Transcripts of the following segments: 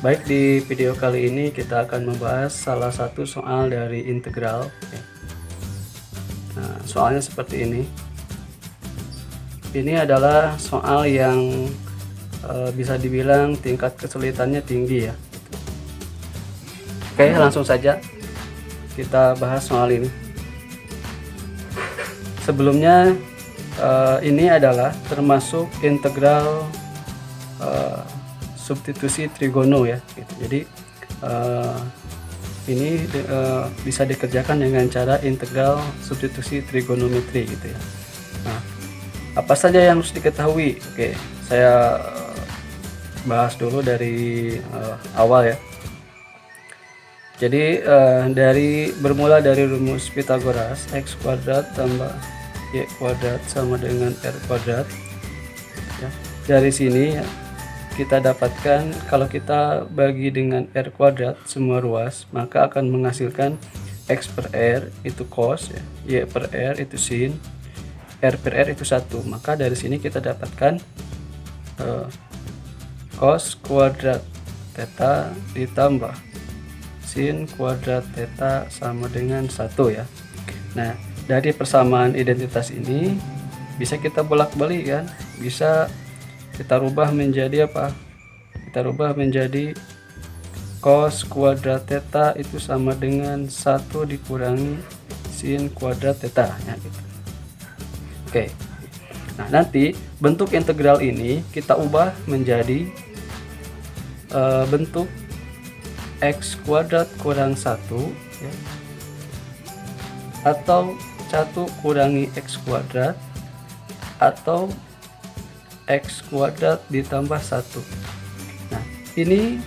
Baik, di video kali ini kita akan membahas salah satu soal dari integral. Nah, soalnya seperti ini. Ini adalah soal yang bisa dibilang tingkat kesulitannya tinggi ya. Oke, langsung saja kita bahas soal ini. Sebelumnya ini adalah termasuk integral substitusi trigono ya gitu. Jadi ini bisa dikerjakan dengan cara integral substitusi trigonometri gitu ya. Nah, apa saja yang harus diketahui? Oke, saya bahas dulu dari awal ya. Jadi bermula dari rumus Pythagoras, x kuadrat tambah y kuadrat sama dengan r kuadrat ya. Dari sini ya, kita dapatkan kalau kita bagi dengan r kuadrat semua ruas, maka akan menghasilkan x per r itu cos ya, y per r itu sin, r per r itu 1. Maka dari sini kita dapatkan cos kuadrat theta ditambah sin kuadrat theta sama dengan 1 ya. Nah, dari persamaan identitas ini bisa kita bolak-balik kan, bisa kita rubah menjadi apa? Kita rubah menjadi cos kuadrat theta itu sama dengan 1 dikurangi sin kuadrat theta ya gitu. Oke. Nah, nanti bentuk integral ini kita ubah menjadi bentuk x kuadrat kurang 1 ya, atau 1 kurangi x kuadrat, atau x kuadrat ditambah 1. Nah, ini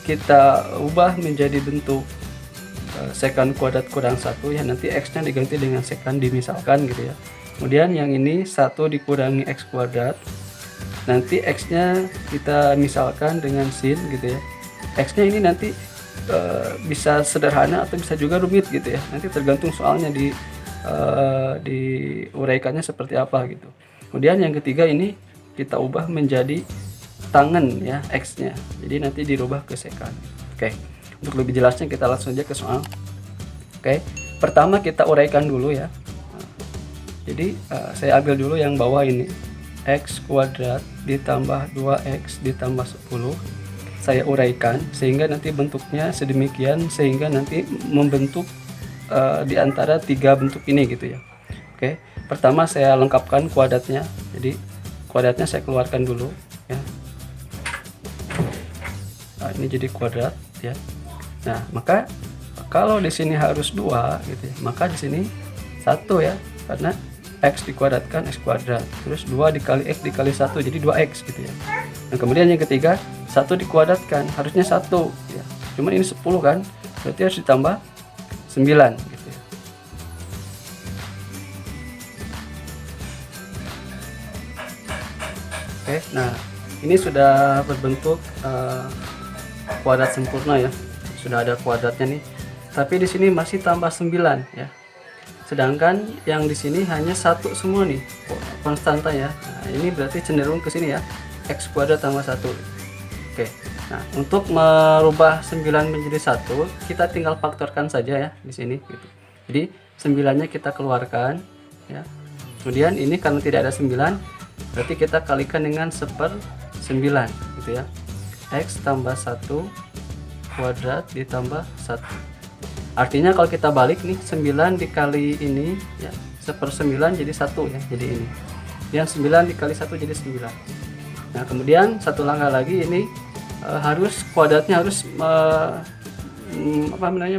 kita ubah menjadi bentuk sekan kuadrat kurang 1 ya. Nanti x nya diganti dengan sekan dimisalkan gitu ya. Kemudian yang ini 1 dikurangi x kuadrat, nanti x nya kita misalkan dengan sin gitu ya. X nya ini nanti bisa sederhana atau bisa juga rumit gitu ya, nanti tergantung soalnya diuraikannya seperti apa gitu. Kemudian yang ketiga ini kita ubah menjadi tangen ya x nya, jadi nanti dirubah ke sekan. Oke, untuk lebih jelasnya kita langsung aja ke soal. Oke, pertama kita uraikan dulu ya. Jadi saya ambil dulu yang bawah ini, x kuadrat ditambah 2x ditambah 10. Saya uraikan sehingga nanti bentuknya sedemikian, sehingga nanti membentuk di antara 3 bentuk ini gitu ya. Oke, pertama saya lengkapkan kuadratnya. Jadi kuadratnya saya keluarkan dulu ya. Nah, ini jadi kuadrat ya. Nah, maka kalau di sini harus 2 gitu ya, maka di sini 1 ya, karena x dikuadratkan x kuadrat, terus 2 dikali x dikali 1 jadi 2x gitu ya. Nah, kemudian yang ketiga 1 dikuadratkan harusnya 1 ya, cuman ini 10 kan, berarti harus ditambah 9 gitu ya. Oke, nah ini sudah berbentuk kuadrat sempurna ya, sudah ada kuadratnya nih, tapi di sini masih tambah 9 ya. Sedangkan yang di sini hanya 1 semua nih, konstanta ya. Nah, ini berarti cenderung ke sini ya, x kuadrat tambah 1. Oke. Nah, untuk merubah 9 menjadi 1, kita tinggal faktorkan saja ya di sini gitu. Jadi 9-nya kita keluarkan ya. Kemudian ini karena tidak ada 9, berarti kita kalikan dengan 1/9 gitu ya. X tambah 1 kuadrat ditambah 1. Artinya kalau kita balik nih, 9 dikali ini ya, 1/9 jadi 1 ya, jadi ini. Yang 9 dikali 1 jadi 9. Nah, kemudian satu langkah lagi, ini harus kuadratnya harus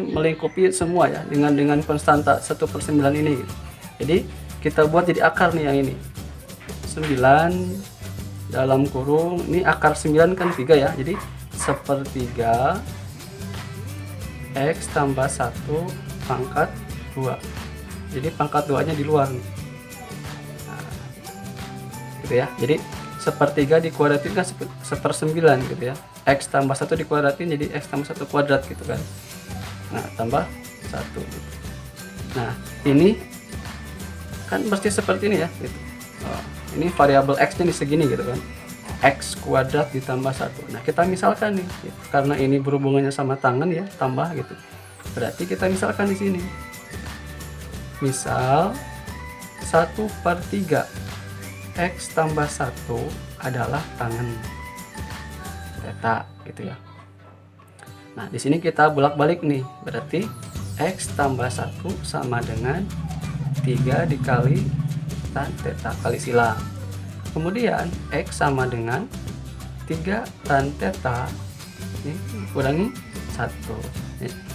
melingkupi semua ya, dengan konstanta 1/9 ini gitu. Jadi kita buat jadi akar nih yang ini. 9 dalam kurung, ini akar 9 kan 3 ya. Jadi 1/3 x tambah 1 pangkat 2. Jadi pangkat 2 nya di luar nih. Nah, gitu ya. Jadi 1/3 dikuadratin kan 1/9 gitu ya. X tambah 1 dikuadratin jadi x tambah 1 kuadrat gitu kan. Nah, tambah 1 gitu. Nah, ini kan pasti seperti ini ya gitu. Ini variabel x nya di segini gitu kan. X kuadrat ditambah 1. Nah, kita misalkan nih, karena ini berhubungannya sama tangan ya, tambah gitu. Berarti kita misalkan di sini. Misal 1/3 X tambah 1 adalah tangan theta gitu ya. Nah, di sini kita bolak-balik nih. Berarti X tambah 1 sama dengan 3 dikali tan theta kali silang. Kemudian X sama dengan 3 tan theta ini kurangi 1.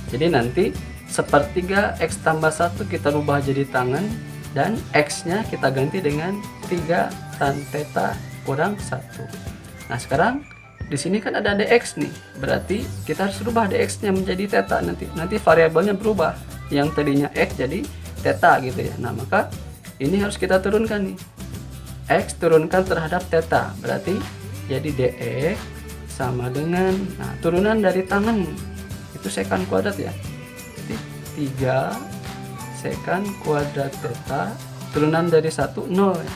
Jadi nanti 1/3 X tambah 1 kita rubah jadi tangan, dan X nya kita ganti dengan 3 tan theta kurang 1. Nah, sekarang di sini kan ada dx nih, berarti kita harus rubah dx nya menjadi theta. Nanti variabelnya berubah, yang tadinya x jadi theta gitu ya. Nah, maka ini harus kita turunkan nih, x turunkan terhadap theta, berarti jadi dx sama dengan, nah, turunan dari tangan itu sekan kuadrat ya, jadi 3 sekan kuadrat theta, turunan dari 1 0 ya,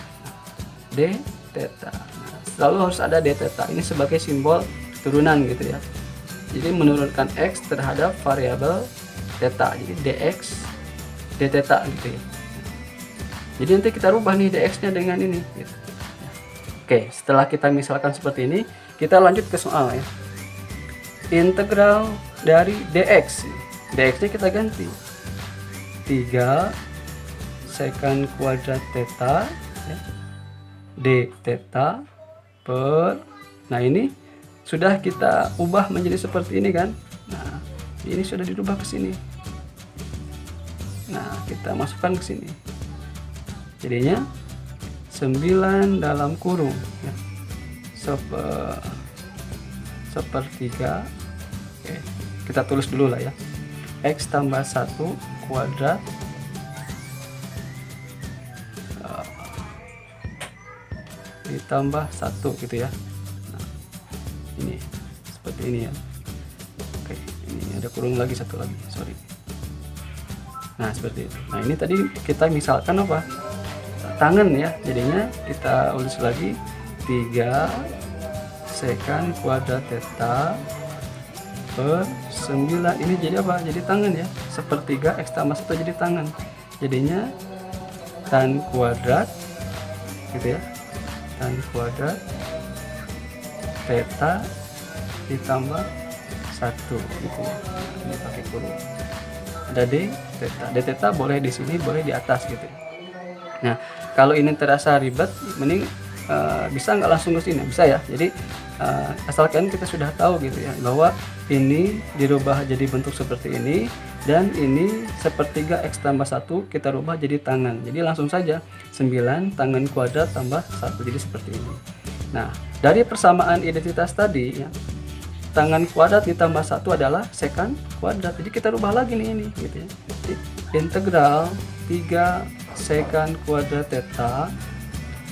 d theta. Nah, selalu harus ada d theta ini sebagai simbol turunan gitu ya, jadi menurunkan x terhadap variabel theta, jadi dx d theta gitu ya. Jadi nanti kita rubah nih dx nya dengan ini gitu. Oke, setelah kita misalkan seperti ini, kita lanjut ke soal ya. Integral dari dx, dx nya kita ganti 3 sekan kuadrat theta ya, d theta per, nah ini sudah kita ubah menjadi seperti ini kan. Nah, ini sudah dirubah ke sini. Nah, kita masukkan ke sini. Jadinya 9 dalam kurung ya, 1/3. Oke, kita tulis dulu lah ya, X tambah 1 kuadrat ditambah 1 gitu ya. Nah, ini seperti ini ya. Oke, ini ada kurung lagi, satu lagi, sorry. Nah, seperti itu. Nah, ini tadi kita misalkan apa, tangan ya, jadinya kita ulis lagi 3 sekan kuadrat theta per 9, ini jadi apa, jadi tangan ya, 1/3 X tambah 1 jadi tangan, jadinya tan kuadrat gitu ya, tan kuadrat theta ditambah 1 gitu ya. Ini pakai kurung, ada d theta, d theta boleh di sini, boleh di atas gitu ya. Nah, kalau ini terasa ribet, mending bisa nggak langsung ke sini, bisa ya. Jadi asalkan kita sudah tahu gitu ya, bahwa ini dirubah jadi bentuk seperti ini, dan ini 1/3 X tambah 1 kita rubah jadi tangan. Jadi langsung saja 9 tangan kuadrat tambah 1, jadi seperti ini. Nah, dari persamaan identitas tadi ya, tangan kuadrat ditambah 1 adalah sekan kuadrat. Jadi kita rubah lagi nih ini gitu ya. Jadi, integral 3 sekan kuadrat theta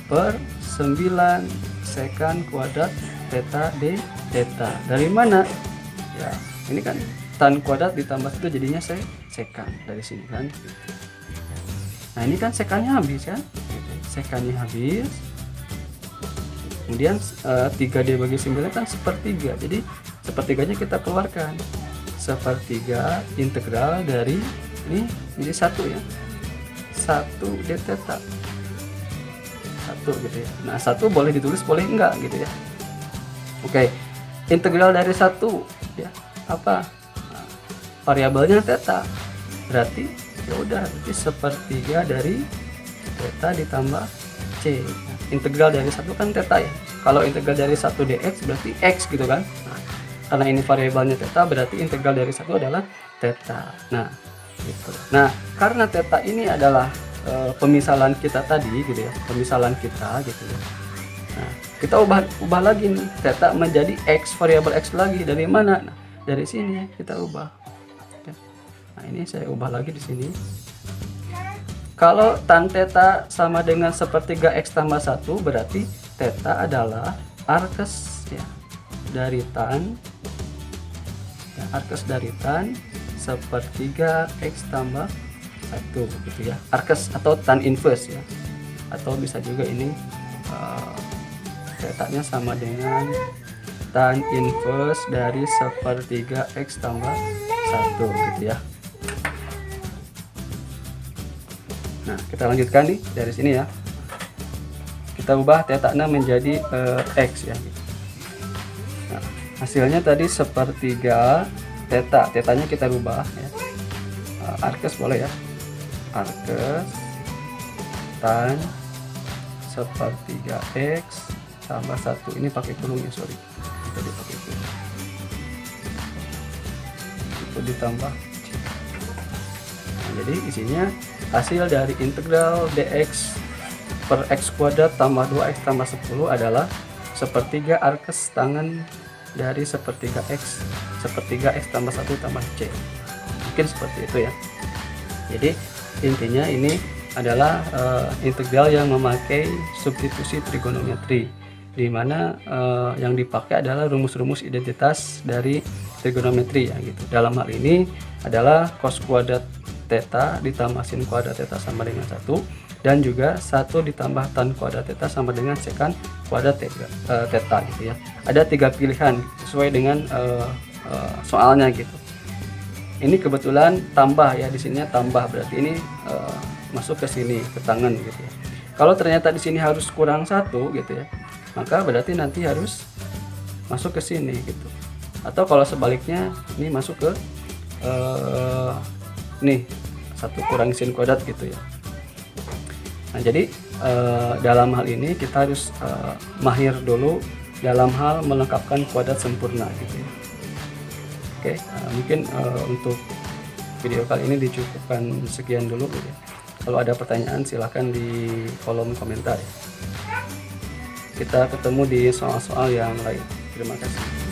per 9 sekan kuadrat theta d theta. Dari mana? Ya, ini kan tan kuadrat ditambah 1 jadinya sekan dari sini kan. Nah, ini kan sekannya habis kan? Sekannya habis. Kemudian 3D bagi 9 kan 1/3. Jadi 1/3-nya kita keluarkan. 1/3 integral dari ini jadi 1 ya. 1 d theta. 1 gitu ya. Nah, 1 boleh ditulis, boleh enggak gitu ya. Oke. Integral dari 1 ya. Apa? Nah, variabelnya theta. Berarti ya udah, berarti 1/3 dari theta ditambah c. Nah, integral dari 1 kan theta ya. Kalau integral dari 1 dx berarti x gitu kan. Nah, karena ini variabelnya theta, berarti integral dari 1 adalah theta. Nah, gitu. Nah, karena theta ini adalah pemisalan kita tadi gitu ya, pemisalan kita gitu ya. Nah, kita ubah lagi nih, theta menjadi x, variabel x lagi. Dari mana? Nah, dari sini kita ubah. Nah, ini saya ubah lagi di sini. Kalau tan theta sama dengan 1/3 x tambah 1, berarti theta adalah arkes ya dari tan ya, arkes dari tan 1/3 x tambah 1 gitu ya, arkes atau tan inverse ya, atau bisa juga ini Tetanya sama dengan tan inverse dari 1/3 X tambah 1 gitu ya. Nah, kita lanjutkan nih dari sini ya. Kita ubah tetanya menjadi X ya. Nah, hasilnya tadi 1/3 tetanya kita rubah ya. Arkes boleh ya. Arkes tan 1/3 X tambah 1. Ini pakai kurung ya, sorry. Tadi pakai kurung. Itu ditambah. Nah, jadi isinya hasil dari integral dx per x kuadrat tambah 2x tambah 10 adalah 1/3 arkes tangen dari 1/3 x tambah 1 tambah c. Mungkin seperti itu ya. Jadi intinya ini adalah integral yang memakai substitusi trigonometri, di mana yang dipakai adalah rumus-rumus identitas dari trigonometri ya gitu. Dalam hal ini adalah cos kuadrat theta ditambah sin kuadrat theta sama dengan 1, dan juga 1 ditambah tan kuadrat theta sama dengan secant kuadrat theta gitu ya. Ada 3 pilihan sesuai dengan soalnya gitu. Ini kebetulan tambah ya, di sininya tambah, berarti ini masuk ke sini ke tangan gitu ya. Kalau ternyata di sini harus kurang 1 gitu ya, maka berarti nanti harus masuk ke sini gitu. Atau kalau sebaliknya ini masuk ke nih 1 kurang sin kuadrat gitu ya. Nah, jadi dalam hal ini kita harus mahir dulu dalam hal melengkapkan kuadrat sempurna gitu ya. Oke, mungkin untuk video kali ini dicukupkan sekian dulu gitu ya. Kalau ada pertanyaan silahkan di kolom komentar ya. Kita ketemu di soal-soal yang lain. Terima kasih.